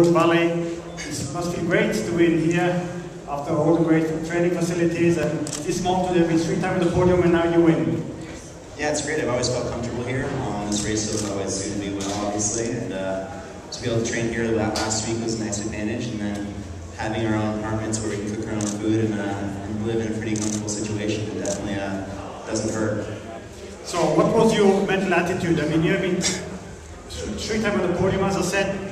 Valley. It must be great to win here after all the great training facilities, and this month to have been 3 times on the podium and now you win. Yeah, it's great. I've always felt comfortable here. This race was always suited me well, obviously, and to be able to train here last week was a nice advantage, and then having our own apartments where we can cook our own food and live in a pretty comfortable situation, it definitely doesn't hurt. So what was your mental attitude? I mean, you have been 3 times on the podium, as I said.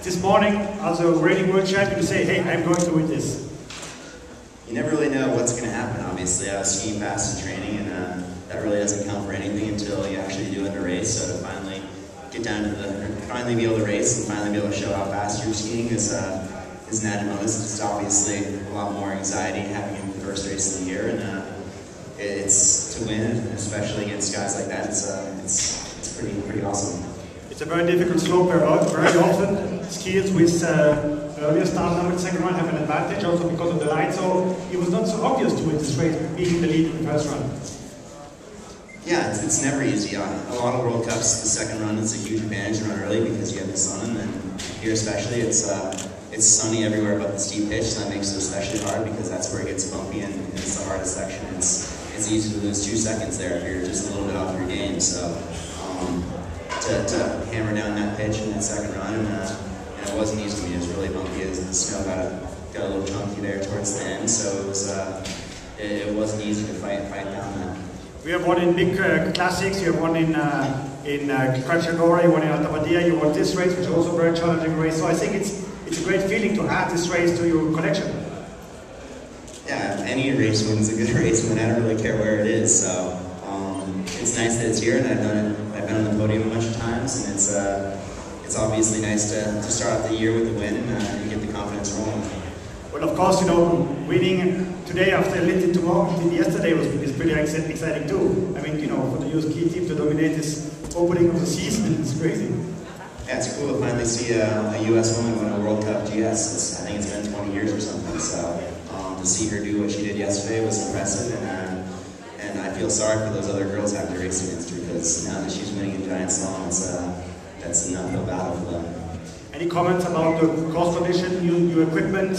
This morning, as a reigning world champion, you say, hey, I'm going to win this. You never really know what's going to happen, obviously. I was skiing fast in training, and that really doesn't count for anything until you actually do it in a race. So to finally get down to finally be able to race and finally be able to show how fast you're skiing is an added bonus. It's obviously a lot more anxiety having it in the first race of the year, and it's to win, especially against guys like that. It's pretty awesome. It's a very difficult slope very often. Skiers with earlier start number in the second run have an advantage also because of the light, so it was not so obvious to win this race being in the lead in the first run. Yeah, it's never easy. A lot of World Cups, the second run is a huge advantage to run early because you have the sun, and here especially it's sunny everywhere but the steep pitch, so that makes it especially hard because that's where it gets bumpy and it's the hardest section. It's easy to lose 2 seconds there if you're just a little bit off your game. So to hammer down that pitch in that second run, and it wasn't easy for me. It was really bumpy as the snow got a little chunky there towards the end, so it wasn't easy to fight down that. We have won in big classics. You have won in Crachagora, you won in Alta, you won this race, which is also a very challenging race. So I think it's a great feeling to add this race to your collection. Yeah, any race win's a good race win. I don't really care where it is. So it's nice that it's here, and I've been on the podium a bunch of times, and it's obviously nice to start off the year with a win and get the confidence rolling. Well, of course, you know, winning today after Lindsay yesterday is pretty exciting too. I mean, you know, for the US ski team to dominate this opening of the season, it's crazy. Yeah, it's cool to finally see a US woman win a World Cup GS. I think it's been 20 years or something, so to see her do what she did yesterday was impressive, and I feel sorry for those other girls having to race against her, because now that she's winning in giant slalom, that's an uphill battle for them. Any comments about the course condition, new equipment,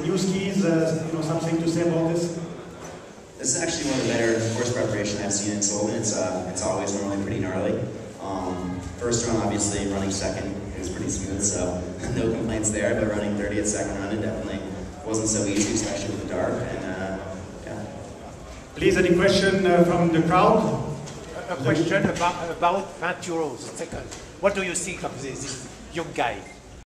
new skis, you know, something to say about this? This is actually one of the better course preparation I've seen in Soelden. It's always normally pretty gnarly. First run, obviously, running second was pretty smooth, so no complaints there, but running 30th second run, it definitely wasn't so easy, especially with the dark, and yeah. Please, any question from the crowd? A question about €20. Second, what do you think of this young guy?